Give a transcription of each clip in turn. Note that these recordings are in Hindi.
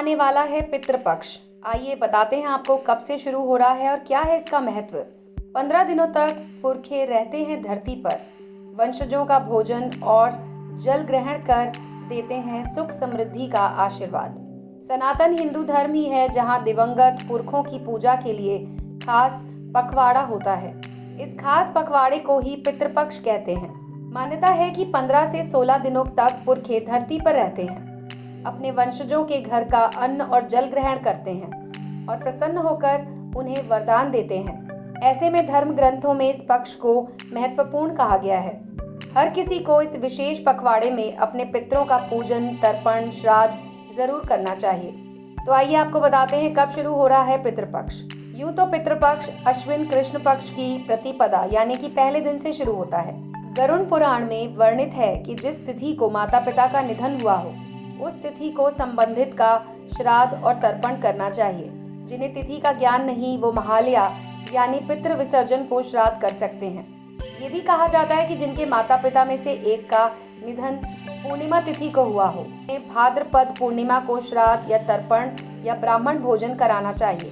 आने वाला है पितृपक्ष। आइए बताते हैं आपको कब से शुरू हो रहा है और क्या है इसका महत्व। 15 दिनों तक पुरखे रहते हैं धरती पर, वंशजों का भोजन और जल ग्रहण कर देते हैं सुख समृद्धि का आशीर्वाद। सनातन हिंदू धर्म ही है जहां दिवंगत पुरखों की पूजा के लिए खास पखवाड़ा होता है। इस खास पखवाड़े को ही पितृपक्ष कहते हैं। मान्यता है कि 15 से 16 दिनों तक पुरखे धरती पर रहते हैं, अपने वंशजों के घर का अन्न और जल ग्रहण करते हैं और प्रसन्न होकर उन्हें वरदान देते हैं। ऐसे में धर्म ग्रंथों में इस पक्ष को महत्वपूर्ण कहा गया है। हर किसी को इस विशेष पखवाड़े में अपने पितरों का पूजन, तर्पण, श्राद्ध जरूर करना चाहिए। तो आइए आपको बताते हैं कब शुरू हो रहा है पितृपक्ष। यूं तो पितृपक्ष अश्विन कृष्ण पक्ष की प्रतिपदा यानी कि पहले दिन से शुरू होता है। गरुड़ पुराण में वर्णित है कि जिस तिथि को माता पिता का निधन हुआ हो उस तिथि को संबंधित का श्राद्ध और तर्पण करना चाहिए। जिन्हें तिथि का ज्ञान नहीं वो महालया यानी पितृ विसर्जन को श्राद्ध कर सकते हैं। ये भी कहा जाता है कि जिनके माता पिता में से एक का निधन पूर्णिमा तिथि को हुआ हो भाद्रपद पूर्णिमा को श्राद्ध या तर्पण या ब्राह्मण भोजन कराना चाहिए।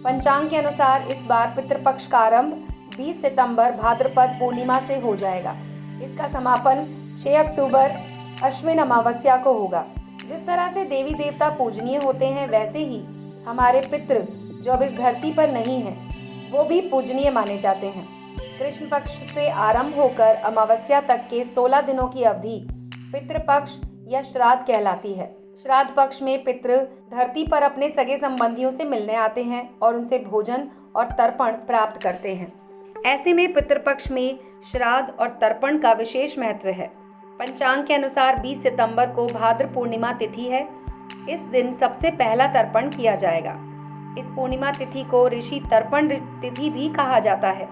पंचांग के अनुसार इस बार पितृपक्ष का आरंभ 20 सितंबर भाद्रपद पूर्णिमा से हो जाएगा। इसका समापन 6 अक्टूबर अश्विन अमावस्या को होगा। जिस तरह से देवी देवता पूजनीय होते हैं वैसे ही हमारे पितृ जो अब इस धरती पर नहीं हैं वो भी पूजनीय माने जाते हैं। कृष्ण पक्ष से आरंभ होकर अमावस्या तक के 16 दिनों की अवधि पितृपक्ष या श्राद्ध कहलाती है। श्राद्ध पक्ष में पितृ धरती पर अपने सगे संबंधियों से मिलने आते हैं और उनसे भोजन और तर्पण प्राप्त करते हैं। ऐसे में पितृपक्ष में श्राद्ध और तर्पण का विशेष महत्व है। पंचांग के अनुसार 20 सितंबर को भाद्र पूर्णिमा तिथि है। इस दिन सबसे पहला तर्पण किया जाएगा। इस पूर्णिमा तिथि को ऋषि तर्पण तिथि भी कहा जाता है।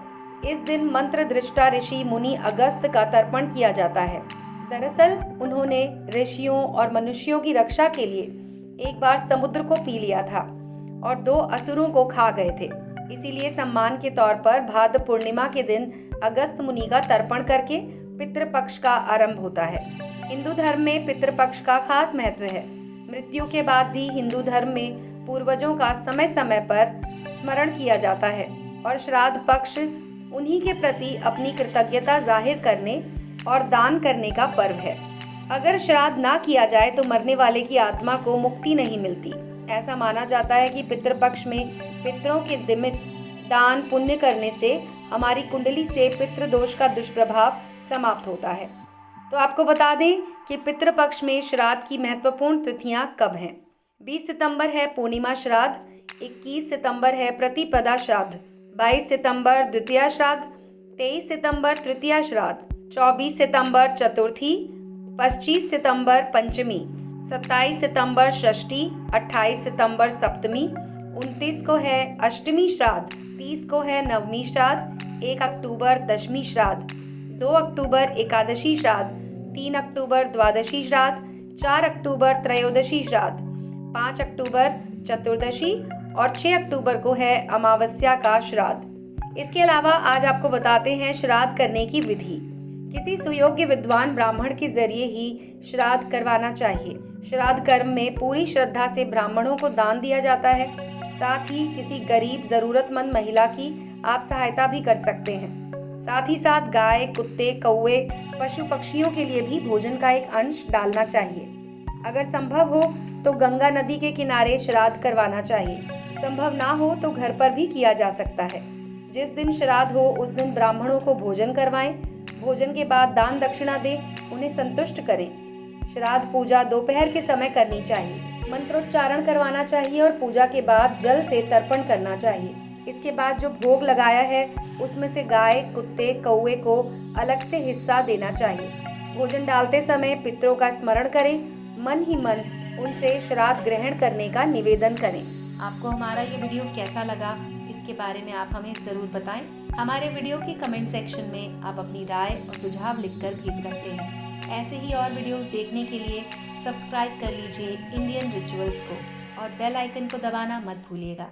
इस दिन मंत्र दृष्टा ऋषि मुनि अगस्त का तर्पण किया जाता है। दरअसल उन्होंने ऋषियों और मनुष्यों की रक्षा के लिए एक बार समुद्र को पी लिया था और 2 असुरों को खा गए थे। इसीलिए सम्मान के तौर पर भाद्र पूर्णिमा के दिन अगस्त मुनि का तर्पण करके पितृपक्ष का आरंभ होता है। हिंदू धर्म में पितृपक्ष का खास महत्व है। मृत्यु के बाद भी हिंदू धर्म में पूर्वजों का समय समय पर स्मरण किया जाता है और श्राद्ध पक्ष उन्हीं के प्रति अपनी कृतज्ञता जाहिर करने और दान करने का पर्व है। अगर श्राद्ध ना किया जाए तो मरने वाले की आत्मा को मुक्ति नहीं मिलती। ऐसा माना जाता है कि पितृपक्ष में पितरों के निमित्त दान पुण्य करने से हमारी कुंडली से पितृदोष का दुष्प्रभाव समाप्त होता है। तो आपको बता दें कि पितृपक्ष में श्राद्ध की महत्वपूर्ण तिथियां कब हैं। 20 सितंबर है पूर्णिमा श्राद्ध, 21 सितंबर है प्रतिपदा श्राद्ध, 22 सितंबर द्वितीया श्राद्ध, 23 सितंबर तृतीया श्राद्ध, 24 सितंबर चतुर्थी, 25 सितंबर पंचमी, 27 सितंबर षष्ठी, 28 सितंबर सप्तमी, 29 को है अष्टमी श्राद्ध, 30 को है नवमी श्राद्ध, 1 अक्टूबर दशमी श्राद्ध, 2 अक्टूबर एकादशी श्राद्ध, 3 अक्टूबर द्वादशी श्राद्ध, 4 अक्टूबर त्रयोदशी श्राद्ध, 5 अक्टूबर चतुर्दशी और 6 अक्टूबर को है अमावस्या का श्राद्ध। इसके अलावा आज आपको बताते हैं श्राद्ध करने की विधि। किसी सुयोग्य विद्वान ब्राह्मण के जरिए ही श्राद्ध करवाना चाहिए। श्राद्ध कर्म में पूरी श्रद्धा से ब्राह्मणों को दान दिया जाता है। साथ ही किसी गरीब जरूरतमंद महिला की आप सहायता भी कर सकते हैं। साथ ही साथ गाय, कुत्ते, कौवे, पशु पक्षियों के लिए भी भोजन का एक अंश डालना चाहिए। अगर संभव हो तो गंगा नदी के किनारे श्राद्ध करवाना चाहिए। संभव ना हो तो घर पर भी किया जा सकता है। जिस दिन श्राद्ध हो उस दिन ब्राह्मणों को भोजन करवाएं। भोजन के बाद दान दक्षिणा दें, उन्हें संतुष्ट करें। श्राद्ध पूजा दोपहर के समय करनी चाहिए। मंत्रोच्चारण करवाना चाहिए और पूजा के बाद जल से तर्पण करना चाहिए। इसके बाद जो भोग लगाया है उसमें से गाय, कुत्ते, कौवे को अलग से हिस्सा देना चाहिए। भोजन डालते समय पितरों का स्मरण करें। मन ही मन उनसे श्राद्ध ग्रहण करने का निवेदन करें। आपको हमारा ये वीडियो कैसा लगा इसके बारे में आप हमें ज़रूर बताएं। हमारे वीडियो के कमेंट सेक्शन में आप अपनी राय और सुझाव लिखकर भेज सकते हैं। ऐसे ही और वीडियोस देखने के लिए सब्सक्राइब कर लीजिए इंडियन रिचुअल्स को और बेल आइकन को दबाना मत भूलिएगा।